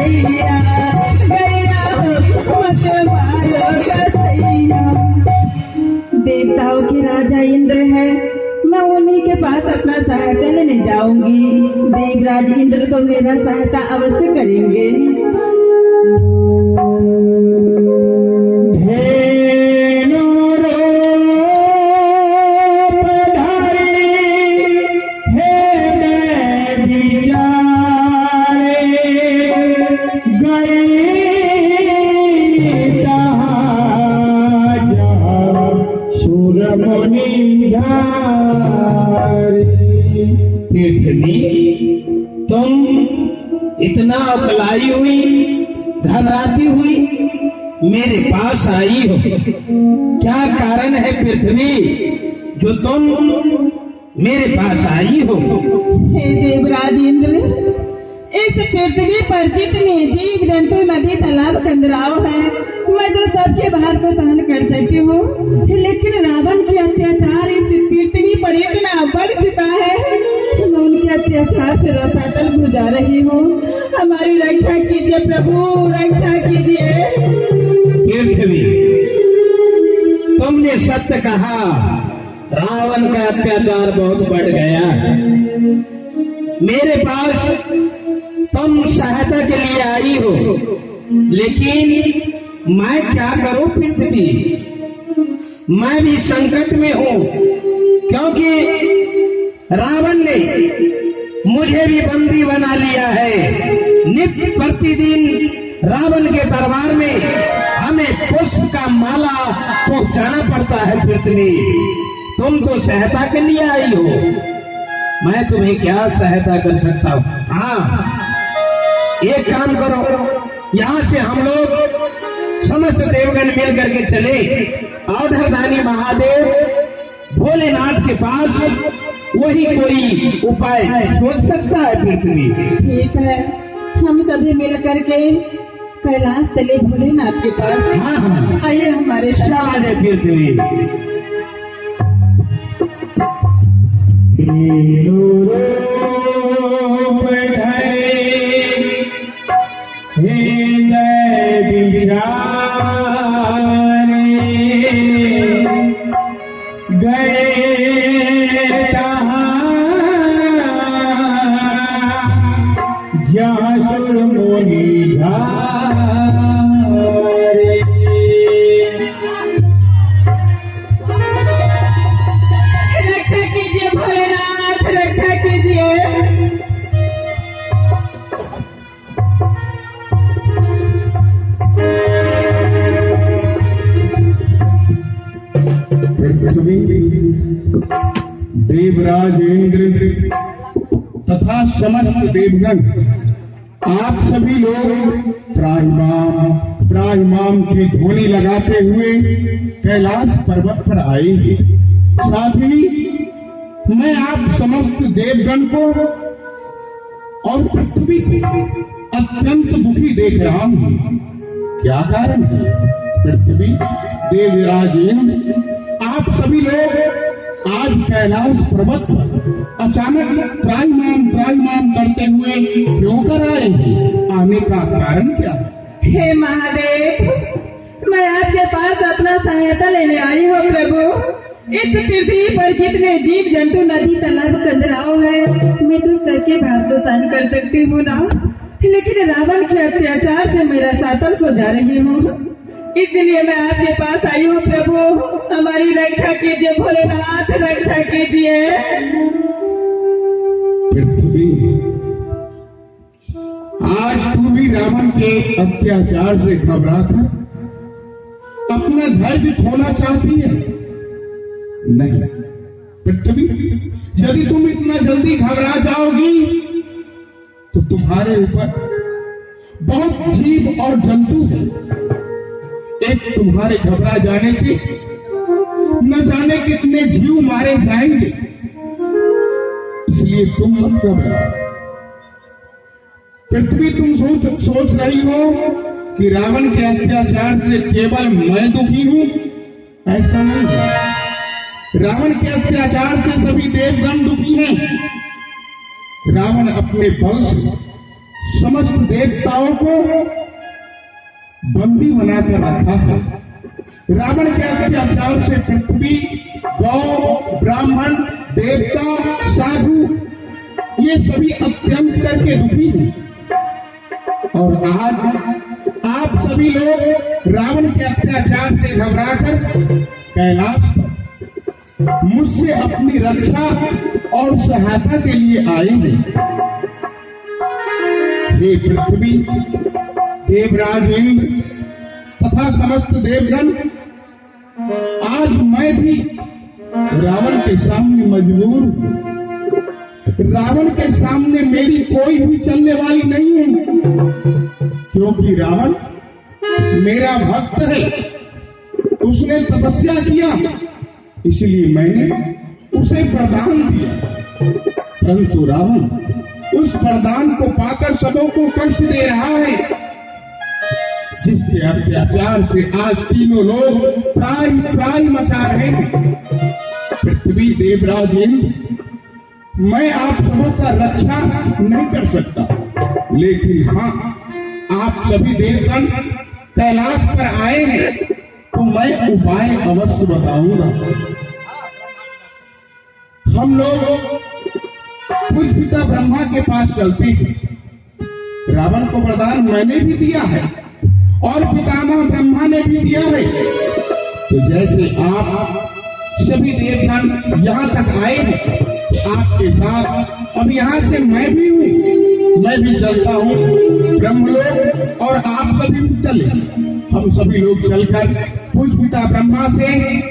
कसैया गैया मत मारो कसैया। देवताओं के राजा इंद्र है, मैं उन्हीं के पास अपना सहायता लेने जाऊंगी। देवराज इंद्र तो मेरा सहायता अवश्य करेंगे। तुम इतना अकलाई हुई, घबराती हुई मेरे पास आई हो, क्या कारण है पृथ्वी जो तुम मेरे पास आई हो? हे देवराज इंद्र, इस पृथ्वी पर जितने जीव जंतु नदी तालाब कंदराव है, मैं तो सबके भार को सहन कर सकती हूँ, लेकिन रावण के अत्याचार इस पृथ्वी पर इतना बढ़ चुका है, मैं उनके अत्याचार से रसातल गुजार रही हूँ। हमारी रक्षा कीजिए प्रभु, रक्षा कीजिए। पृथ्वी, तुमने सत्य कहा, रावण का अत्याचार बहुत बढ़ गया है। मेरे पास तुम सहायता के लिए आई हो, लेकिन मैं क्या करूं पृथ्वी? मैं भी संकट में हूं, क्योंकि रावण ने मुझे भी बंदी बना लिया है। नित्य प्रतिदिन रावण के दरबार में हमें पुष्प का माला पहुंचाना पड़ता है। पृथ्वी, तुम तो सहायता के लिए आई हो, मैं तुम्हें क्या सहायता कर सकता हूँ? हाँ, एक काम करो, यहाँ से हम लोग समस्त देवगण मिल करके चले, औधरदानी महादेव भोलेनाथ के पास, वही कोई उपाय सोच सकता है पृथ्वी। ठीक है, हम सभी मिल करके कैलाश चले भोलेनाथ के पास। हाँ, आइए हमारे साथ है पृथ्वी। देवराज इंद्र तथा समस्त देवगण, आप सभी लोग त्राहिमाम त्राहिमाम की ध्वनि लगाते हुए कैलाश पर्वत पर आए। साथ ही मैं आप समस्त देवगण को और पृथ्वी को अत्यंत दुखी देख रहा हूँ। क्या कारण है? पृथ्वी, देवराज इंद्र, आप सभी लोग आज कैलाश पर्वत पर अचानक त्राहिमाम करते हुए क्यों कर आए हैं? आने का कारण क्या? हे महादेव, मैं आपके पास अपना सहायता लेने आई हूँ प्रभु। इस पृथ्वी पर जितने जीव जंतु नदी तालाब कंदराव है, मैं तो सबके भार को सहन कर सकती हूँ ना, लेकिन रावण के अत्याचार से मेरा सातल को जा रही हूँ, इसलिए मैं आपके पास आई हूँ प्रभु। हमारी रक्षा कीजिए भोलेनाथ, रक्षा कीजिए। पृथ्वी, आज तू भी रावण के अत्याचार से घबरा कर अपना धैर्य खोना चाहती है? नहीं पृथ्वी, यदि तुम इतना जल्दी घबरा जाओगी तो तुम्हारे ऊपर बहुत जीव और जंतु है। एक तुम्हारे घबरा जाने से न जाने कितने जीव मारे जाएंगे, इसलिए तुम मत घबराओ। पृथ्वी, तुम सोच रही हो कि रावण के अत्याचार से केवल मैं दुखी हूं, ऐसा नहीं है। रावण के अत्याचार से सभी देवगण दुखी हैं। रावण अपने बल से समस्त देवताओं को बंदी बनाकर रखा है। रावण के अत्याचार से पृथ्वी, गौ, ब्राह्मण, देवता, साधु ये सभी अत्यंत करके दुखी हैं। और आज आप सभी लोग रावण के अत्याचार से घबराकर कैलाश पर मुझसे अपनी रक्षा और सहायता के लिए आए हैं। हे पृथ्वी, देवराज इंद्र तथा समस्त देवगण, आज मैं भी रावण के सामने मजबूर हूं। रावण के सामने मेरी कोई भी चलने वाली नहीं है, क्योंकि रावण मेरा भक्त है। उसने तपस्या किया, इसलिए मैंने उसे वरदान दिया। परंतु रावण उस वरदान को पाकर सबों को कष्ट दे रहा है, जिसके अत्याचार से आज तीनों लोग त्राहि मचा रहे हैं। पृथ्वी, देवराज इंद्र, मैं आप सबों का रक्षा नहीं कर सकता, लेकिन हाँ, आप सभी देवगण कैलाश पर आए हैं तो मैं उपाय अवश्य बताऊंगा। हम लोग कुछ पिता ब्रह्मा के पास चलते हैं। रावण को वरदान मैंने भी दिया है और पितामह ब्रह्मा ने भी दिया है। तो जैसे आप सभी देवगण यहाँ तक आए हैं, आपके साथ अब यहाँ से मैं भी हूँ, मैं भी चलता हूँ ब्रह्मलोक, और आप सभी भी चले। हम सभी लोग चलकर कुछ पिता ब्रह्मा से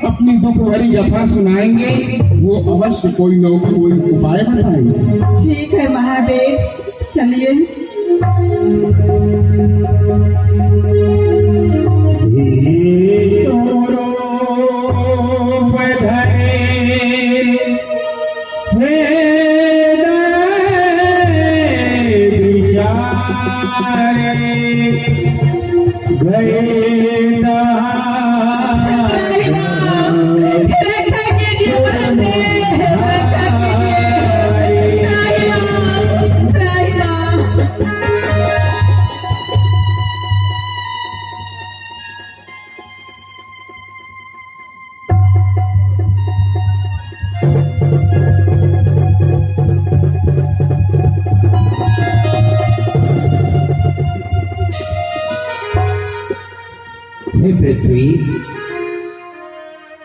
अपनी दुख भरी कथा सुनाएंगे, वो अवश्य कोई न कोई उपाय बताएंगे। ठीक है महादेव, चलिए। पृथ्वी,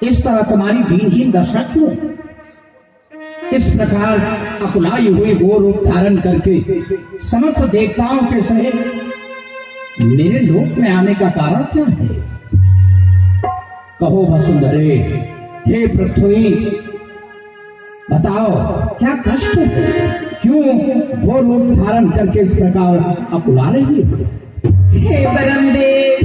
इस तरह तुम्हारी दीनहीन दशा क्यों? इस प्रकार अकुलाई हुई वो रूप धारण करके समस्त देवताओं के सहित मेरे लोक में आने का कारण क्या है? कहो वसुंधरे, हे पृथ्वी, बताओ क्या कष्ट है? क्यों वो रूप धारण करके इस प्रकार अकुला रही है? हे परमदेव,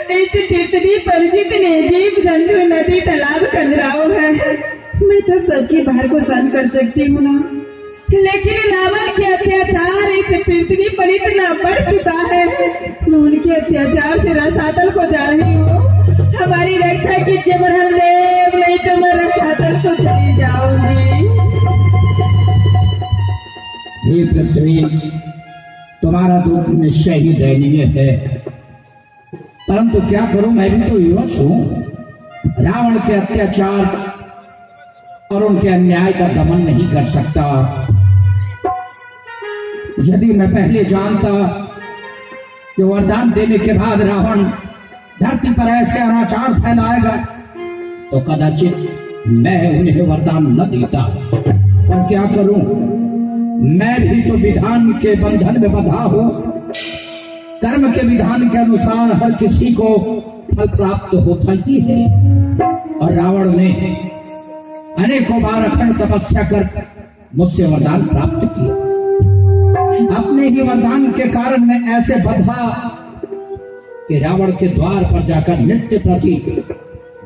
इस पृथ्वी पर जितने जीव जंतु, नदी, तालाब, कंदराव है, मैं तो सबकी बाहर को सहन कर सकती हूँ ना, लेकिन रावण के अत्याचार इस पृथ्वी पर इतना बढ़ चुका है, मैं उनके अत्याचार से रसातल को जा रही हूँ। हमारी रक्षा कीजिए ब्रह्मदेव, नहीं तो मैं रसातल को चली जाऊंगी। हे पृथ्वी, तुम्हारा दुख निश्चय ही दयनीय है, परंतु क्या करूं, मैं भी तो युवक हूं। रावण के अत्याचार और उनके अन्याय का दमन नहीं कर सकता। यदि मैं पहले जानता कि वरदान देने के बाद रावण धरती पर ऐसे अनाचार फैलाएगा, तो कदाचित मैं उन्हें वरदान न देता। पर क्या करूं, मैं भी तो विधान के बंधन में बंधा हूं। कर्म के विधान के अनुसार हर किसी को फल प्राप्त होता ही है, और रावण ने अनेकों बार अखंड तपस्या कर मुझसे वरदान प्राप्त किया। अपने ही वरदान के कारण मैं ऐसे बंधा कि रावण के द्वार पर जाकर नित्य प्रति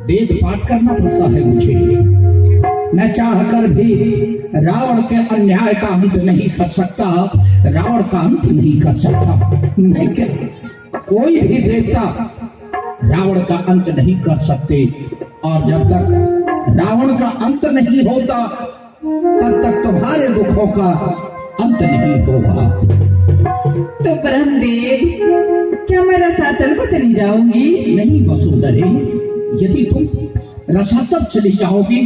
वेद पाठ करना पड़ता है मुझे। मैं चाहकर भी रावण के अन्याय का अंत नहीं कर सकता, रावण का अंत नहीं कर सकता। मैं क्या, कोई भी देवता रावण का अंत नहीं कर सकते, और जब तक रावण का अंत नहीं होता तब तक तुम्हारे दुखों का अंत नहीं होगा। चली जाऊंगी? नहीं वसुंधरे, यदि तुम रसातल चली जाओगी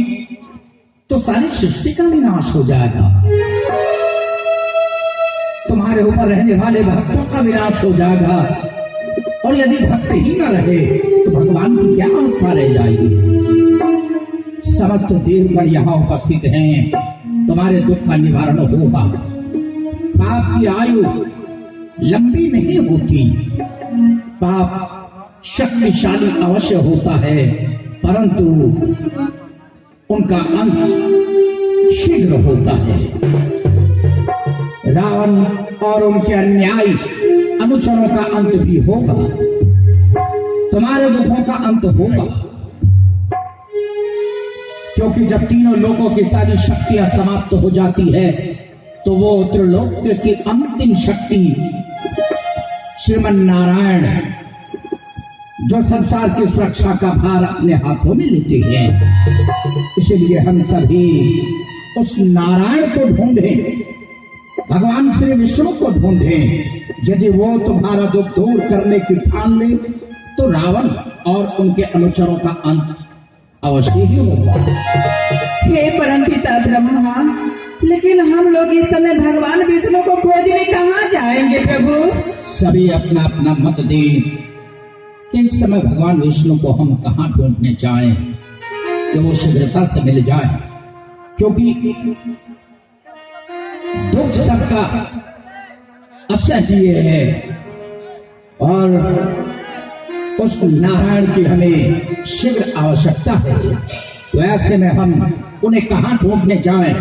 तो सारी सृष्टि का विनाश हो जाएगा, तुम्हारे ऊपर रहने वाले भक्तों का विनाश हो जाएगा, और यदि भक्त ही न रहे तो भगवान की क्या अवस्था रह जाएगी। समस्त देवगण यहाँ उपस्थित हैं, तुम्हारे दुख का निवारण होगा। पाप की आयु लंबी नहीं होती, पाप शक्तिशाली अवश्य होता है, परंतु उनका अंत शीघ्र होता है। रावण और उनके अन्यायी अनुचरों का अंत भी होगा, तुम्हारे दुखों का अंत होगा, क्योंकि जब तीनों लोगों की सारी शक्तियां समाप्त हो जाती है तो वो त्रिलोक्य की अंतिम शक्ति श्रीमन नारायण, जो संसार की सुरक्षा का भार अपने हाथों में लेते हैं, इसलिए हम सभी उस नारायण को ढूंढें, भगवान श्री विष्णु को ढूंढें। यदि वो तुम्हारा दुख दूर करने की ठान ले तो रावण और उनके अनुचरों का अंत अवश्य ही होगा। हे परमपिता ब्रह्मा, लेकिन हम लोग इस समय भगवान विष्णु को खोजने कहाँ जाएंगे प्रभु? सभी अपना अपना मत दें कि इस समय भगवान विष्णु को हम कहाँ ढूंढने जाएं कि वो शीघ्रता से मिल जाए, क्योंकि दुख सबका असह्य है और उस नारायण की हमें शीघ्र आवश्यकता है। तो ऐसे में हम उन्हें कहाँ ढूंढने जाएं?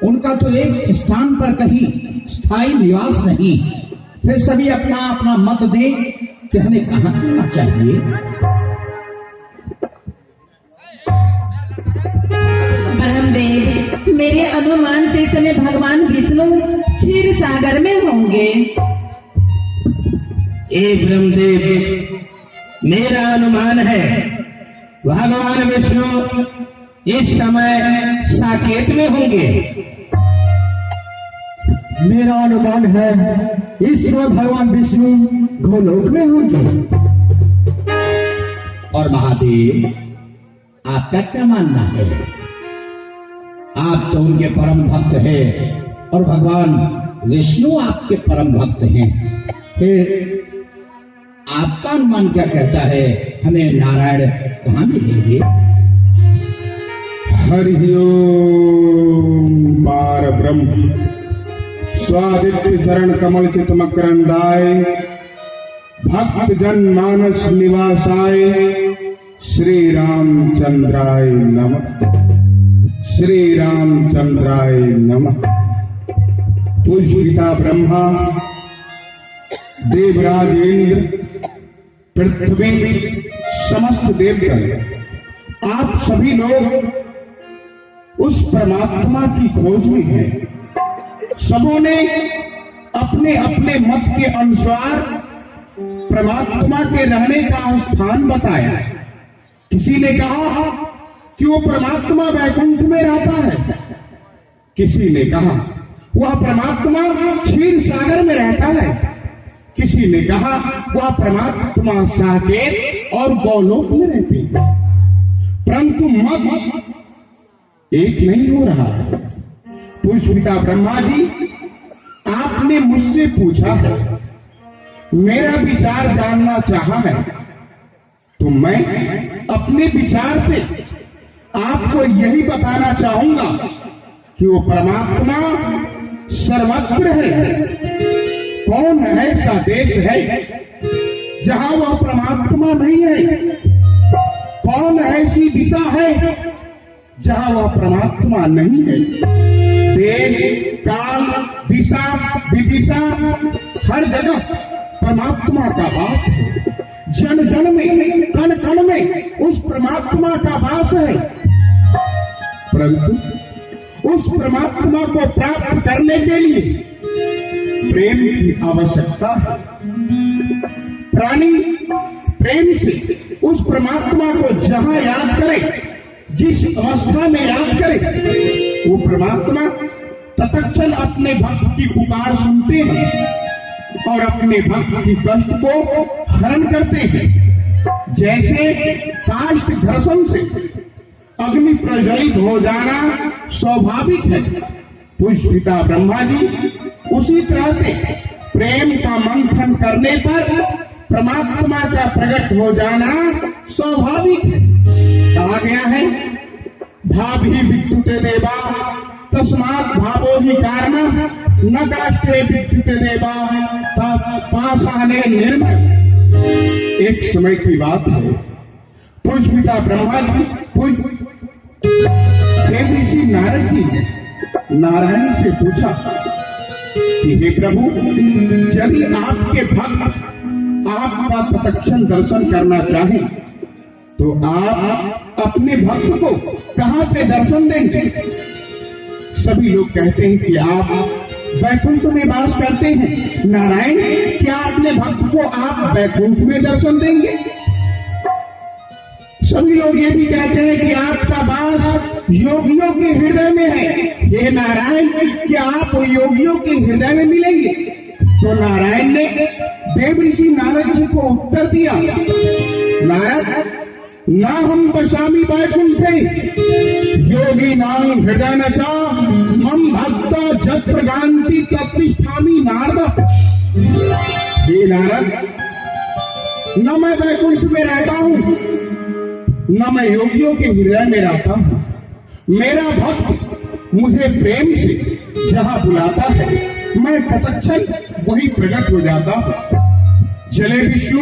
उनका तो एक स्थान पर कहीं स्थायी निवास नहीं। फिर सभी अपना अपना मत दें कि हमें कहाँ चलना चाहिए। ब्रह्मदेव, मेरे अनुमान से इस समय भगवान विष्णु क्षीर सागर में होंगे। ए ब्रह्मदेव, मेरा अनुमान है भगवान विष्णु इस समय साकेत में होंगे। मेरा अनुमान है इस समय भगवान विष्णु गोलोक में होंगे। और महादेव, आपका क्या मानना है? आप तो उनके परम भक्त हैं और भगवान विष्णु आपके परम भक्त हैं। फिर आपका अनुमान क्या कहता है, हमें नारायण कहाँ मिलेंगे? हरि ओम पार ब्रह्म स्वादित्य चरण कमल चितमकरंदाय भक्त जन मानस निवासाय श्री रामचंद्राय नमः। श्री रामचंद्राय नमः। पूज्य पिता ब्रह्मा, देवराज इंद्र, पृथ्वी, समस्त देवगण, आप सभी लोग उस परमात्मा की खोज में हैं। सबों ने अपने अपने मत के अनुसार परमात्मा के रहने का स्थान बताया। किसी ने कहा कि वो परमात्मा वैकुंठ में रहता है, किसी ने कहा वह परमात्मा क्षीर सागर में रहता है, किसी ने कहा वह परमात्मा साकेत और गोलोक में रहते हैं। परंतु मत एक नहीं हो रहा है। पूज्य पिता ब्रह्मा जी, आपने मुझसे पूछा है, मेरा विचार जानना चाहा है, तो मैं अपने विचार से आपको यही बताना चाहूंगा कि वो परमात्मा सर्वत्र है। कौन ऐसा देश है जहां वह परमात्मा नहीं है? कौन ऐसी दिशा है जहां वह परमात्मा नहीं है? देश, काल, दिशा, विदिशा, हर जगह परमात्मा का वास है। जन जन में, कण कण में उस परमात्मा का वास है। परंतु उस परमात्मा को प्राप्त करने के लिए प्रेम की आवश्यकता है। प्राणी प्रेम से उस परमात्मा को जहां याद करे, जिस अवस्था में याद करे, वो परमात्मा तत्क्षण अपने भक्त की पुकार सुनते हैं। और अपने भक्त की कष्ट को हरण करते हैं। जैसे काष्ठ घर्षण से अग्नि प्रज्वलित हो जाना स्वाभाविक है, पूज्य पिता ब्रह्मा जी उसी तरह से प्रेम का मंथन करने पर परमात्मा का प्रकट हो जाना स्वाभाविक है। कहा गया है, भाव ही विद्युते देवा तस्मात् भावो ही कारण न काष्ठे विद्युते देवा पाषाणे निर्मल। एक समय की बात है, पूज्य पिता ब्रह्मा जी देव ऋषि नारद जी ने नारायण से पूछा कि हे प्रभु, यदि आपके भक्त आपका प्रत्यक्ष दर्शन करना चाहें तो आप अपने भक्त को कहां पे दर्शन देंगे? सभी लोग कहते हैं कि आप वैकुंठ में वास करते हैं। नारायण, क्या अपने भक्त को आप वैकुंठ में दर्शन देंगे? सभी लोग ये भी कहते हैं कि आपका वास योगियों के हृदय में है। हे नारायण, क्या आप योगियों के हृदय में मिलेंगे? तो नारायण ने देव ऋषि नारद जी को उत्तर दिया, नारद, ना हम बसामी वैकुंठे योगी नाम हृदय न चा हम भक्ता जत्र गांति तत्तिष्ठामि नारद। हे नारद, न मैं वैकुंठ में रहता हूं, न मैं योगियों के हृदय में रहता हूं। मेरा भक्त मुझे प्रेम से जहां बुलाता है, मैं तत्क्षण वही प्रकट हो जाता हूं। चले विष्णु